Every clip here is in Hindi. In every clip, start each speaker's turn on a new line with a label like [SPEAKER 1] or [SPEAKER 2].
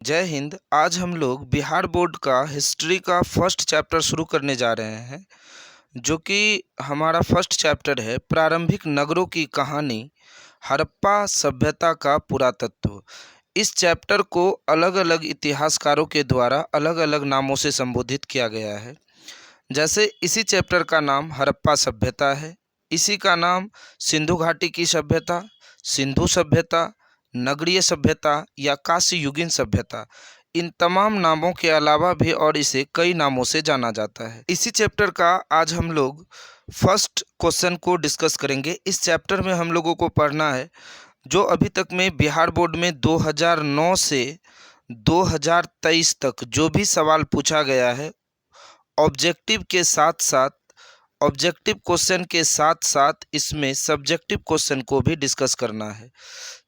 [SPEAKER 1] जय हिंद। आज हम लोग बिहार बोर्ड का हिस्ट्री का फर्स्ट चैप्टर शुरू करने जा रहे हैं, जो कि हमारा फर्स्ट चैप्टर है प्रारंभिक नगरों की कहानी, हड़प्पा सभ्यता का पुरातत्व। इस चैप्टर को अलग अलग इतिहासकारों के द्वारा अलग अलग नामों से संबोधित किया गया है। जैसे इसी चैप्टर का नाम हड़प्पा सभ्यता है, इसी का नाम सिंधु घाटी की सभ्यता, सिंधु सभ्यता, नगरीय सभ्यता या कांस्य युगीन सभ्यता, इन तमाम नामों के अलावा भी और इसे कई नामों से जाना जाता है। इसी चैप्टर का आज हम लोग फर्स्ट क्वेश्चन को डिस्कस करेंगे। इस चैप्टर में हम लोगों को पढ़ना है जो अभी तक में बिहार बोर्ड में 2009 से 2023 तक जो भी सवाल पूछा गया है, ऑब्जेक्टिव क्वेश्चन के साथ साथ इसमें सब्जेक्टिव क्वेश्चन को भी डिस्कस करना है।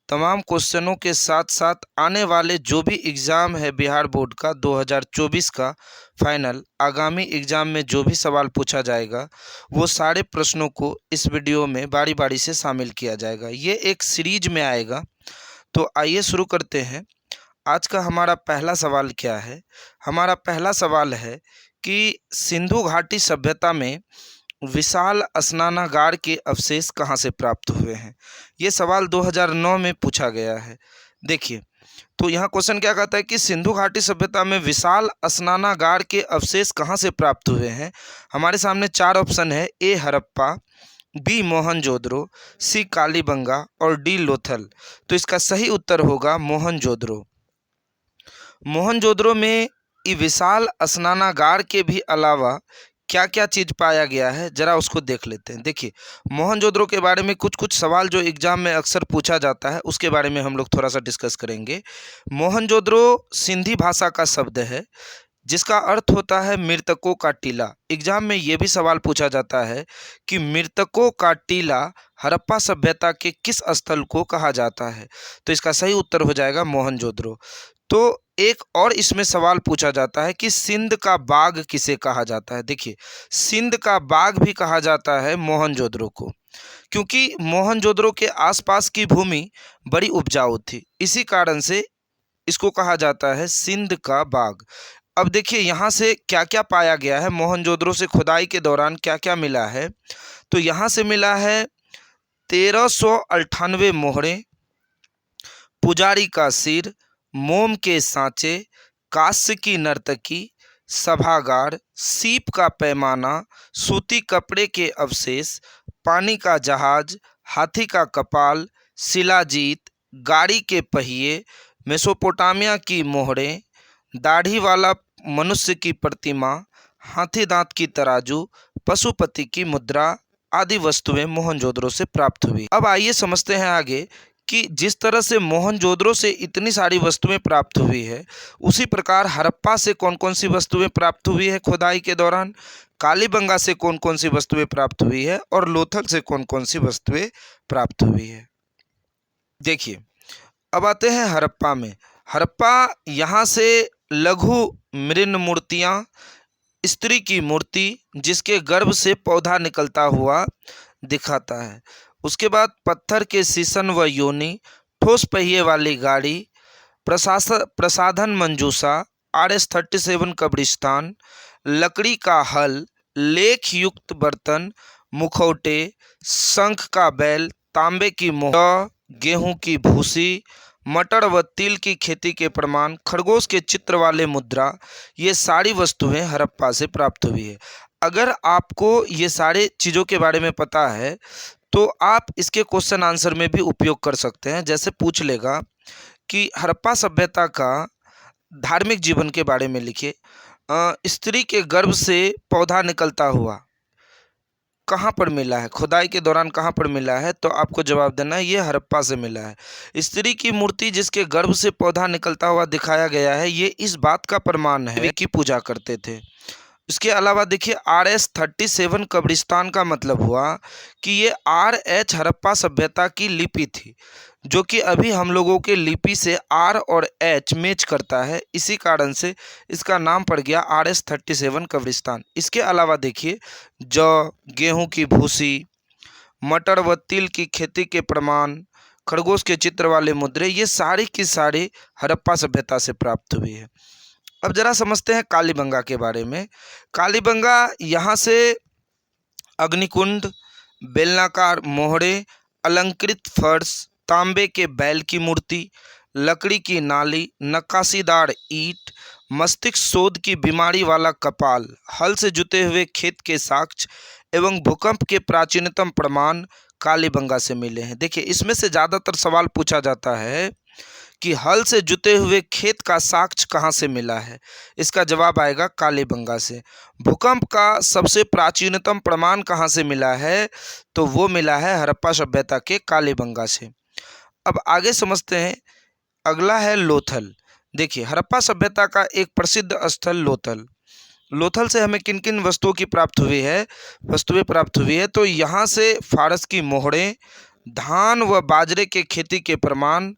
[SPEAKER 1] तमाम क्वेश्चनों के साथ साथ आने वाले जो भी एग्ज़ाम है बिहार बोर्ड का 2024 का फाइनल, आगामी एग्ज़ाम में जो भी सवाल पूछा जाएगा वो सारे प्रश्नों को इस वीडियो में बारी बारी से शामिल किया जाएगा। ये एक सीरीज में आएगा। तो आइए शुरू करते हैं। आज का हमारा पहला सवाल क्या है? हमारा पहला सवाल है कि सिंधु घाटी सभ्यता में विशाल स्नानागार के अवशेष कहाँ से प्राप्त हुए हैं? ये सवाल 2009 में पूछा गया है। देखिए, तो यहाँ क्वेश्चन क्या कहता है कि सिंधु घाटी सभ्यता में विशाल स्नानागार के अवशेष कहाँ से प्राप्त हुए हैं। हमारे सामने चार ऑप्शन है: ए हड़प्पा, बी मोहनजोदड़ो, सी कालीबंगा और डी लोथल। तो इसका सही उत्तर होगा मोहनजोदड़ो। मोहनजोदड़ो में विशाल स्नानागार के भी अलावा क्या क्या चीज़ पाया गया है, जरा उसको देख लेते हैं। देखिए, मोहनजोदड़ो के बारे में कुछ कुछ सवाल जो एग्जाम में अक्सर पूछा जाता है उसके बारे में हम लोग थोड़ा सा डिस्कस करेंगे। मोहनजोदड़ो सिंधी भाषा का शब्द है जिसका अर्थ होता है मृतकों का टीला। एग्जाम में ये भी सवाल पूछा जाता है कि मृतकों का टीला हड़प्पा सभ्यता के किस स्थल को कहा जाता है। तो इसका सही उत्तर हो जाएगा मोहनजोदड़ो। तो एक और इसमें सवाल पूछा जाता है कि सिंध का बाग किसे कहा जाता है। देखिए, सिंध का बाग भी कहा जाता है मोहनजोदड़ो को, क्योंकि मोहनजोदड़ो के आसपास की भूमि बड़ी उपजाऊ थी, इसी कारण से इसको कहा जाता है सिंध का बाग। अब देखिए यहाँ से क्या क्या पाया गया है, मोहनजोदड़ो से खुदाई के दौरान क्या क्या मिला है। तो यहाँ से मिला है 1398 मोहरें, पुजारी का सिर, मोम के सांचे, कांस्य की नर्तकी, सभागार, सीप का पैमाना, सूती कपड़े के अवशेष, पानी का जहाज, हाथी का कपाल, शिलाजीत, गाड़ी के पहिए, मेसोपोटामिया की मोहरें, दाढ़ी वाला मनुष्य की प्रतिमा, हाथी दांत की तराजू, पशुपति की मुद्रा आदि वस्तुएं मोहनजोदड़ो से प्राप्त हुई। अब आइए समझते हैं आगे कि जिस तरह से मोहनजोदड़ो से इतनी सारी वस्तुएं प्राप्त हुई है, उसी प्रकार हड़प्पा से कौन कौन सी वस्तुएं प्राप्त हुई है खुदाई के दौरान, कालीबंगा से कौन कौन सी वस्तुएं प्राप्त हुई है और लोथल से कौन कौन सी वस्तुएं प्राप्त हुई है। देखिए, अब आते हैं हड़प्पा में। हड़प्पा यहाँ से लघु मृण मूर्तियाँ, स्त्री की मूर्ति जिसके गर्भ से पौधा निकलता हुआ दिखाता है, उसके बाद पत्थर के शीशन व योनि, ठोस पहिए वाली गाड़ी, प्रसाधन मंजूसा, RS-37 कब्रिस्तान, लकड़ी का हल, लेख युक्त बर्तन, मुखौटे, शंख का बैल, तांबे की मोहर, गेहूं की भूसी, मटर व तिल की खेती के प्रमाण, खरगोश के चित्र वाले मुद्रा, ये सारी वस्तुएं हड़प्पा से प्राप्त हुई है। अगर आपको ये सारे चीज़ों के बारे में पता है तो आप इसके क्वेश्चन आंसर में भी उपयोग कर सकते हैं। जैसे पूछ लेगा कि हड़प्पा सभ्यता का धार्मिक जीवन के बारे में लिखिए। स्त्री के गर्भ से पौधा निकलता हुआ कहाँ पर मिला है, खुदाई के दौरान कहाँ पर मिला है, तो आपको जवाब देना है ये हड़प्पा से मिला है। स्त्री की मूर्ति जिसके गर्भ से पौधा निकलता हुआ दिखाया गया है, ये इस बात का प्रमाण है कि पूजा करते थे। इसके अलावा देखिए, RS-37 कब्रिस्तान का मतलब हुआ कि ये RH हड़प्पा सभ्यता की लिपि थी, जो कि अभी हम लोगों के लिपि से R और H मैच करता है, इसी कारण से इसका नाम पड़ गया RS-37 कब्रिस्तान। इसके अलावा देखिए, जौ, गेहूं की भूसी, मटर व तिल की खेती के प्रमाण, खरगोश के चित्र वाले मुद्रे, ये सारी की सारी हड़प्पा सभ्यता से प्राप्त हुई है। अब जरा समझते हैं कालीबंगा के बारे में। कालीबंगा यहाँ से अग्निकुंड, बेलनाकार मोहरे, अलंकृत फर्श, तांबे के बैल की मूर्ति, लकड़ी की नाली, नक्काशीदार ईंट, मस्तिष्क शोध की बीमारी वाला कपाल, हल से जुते हुए खेत के साक्ष्य एवं भूकंप के प्राचीनतम प्रमाण कालीबंगा से मिले हैं। देखिए, इसमें से ज़्यादातर सवाल पूछा जाता है कि हल से जुते हुए खेत का साक्ष्य कहाँ से मिला है। इसका जवाब आएगा कालीबंगा से। भूकंप का सबसे प्राचीनतम प्रमाण कहाँ से मिला है, तो वो मिला है हड़प्पा सभ्यता के कालीबंगा से। अब आगे समझते हैं। अगला है लोथल। देखिए, हड़प्पा सभ्यता का एक प्रसिद्ध स्थल लोथल। लोथल से हमें किन किन वस्तुओं की वस्तुएं प्राप्त हुई है, तो यहाँ से फारस की मोहरें, धान व बाजरे के खेती के प्रमाण,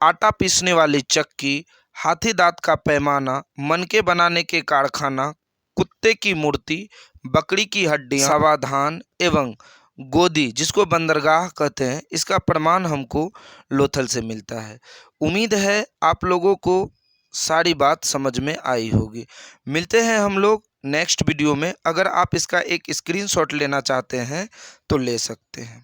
[SPEAKER 1] आटा पीसने वाली चक्की, हाथी दांत का पैमाना, मनके बनाने के कारखाना, कुत्ते की मूर्ति, बकरी की हड्डियां, सावाधान एवं गोदी, जिसको बंदरगाह कहते हैं, इसका प्रमाण हमको लोथल से मिलता है। उम्मीद है आप लोगों को सारी बात समझ में आई होगी। मिलते हैं हम लोग नेक्स्ट वीडियो में। अगर आप इसका एक स्क्रीनशॉट लेना चाहते हैं तो ले सकते हैं।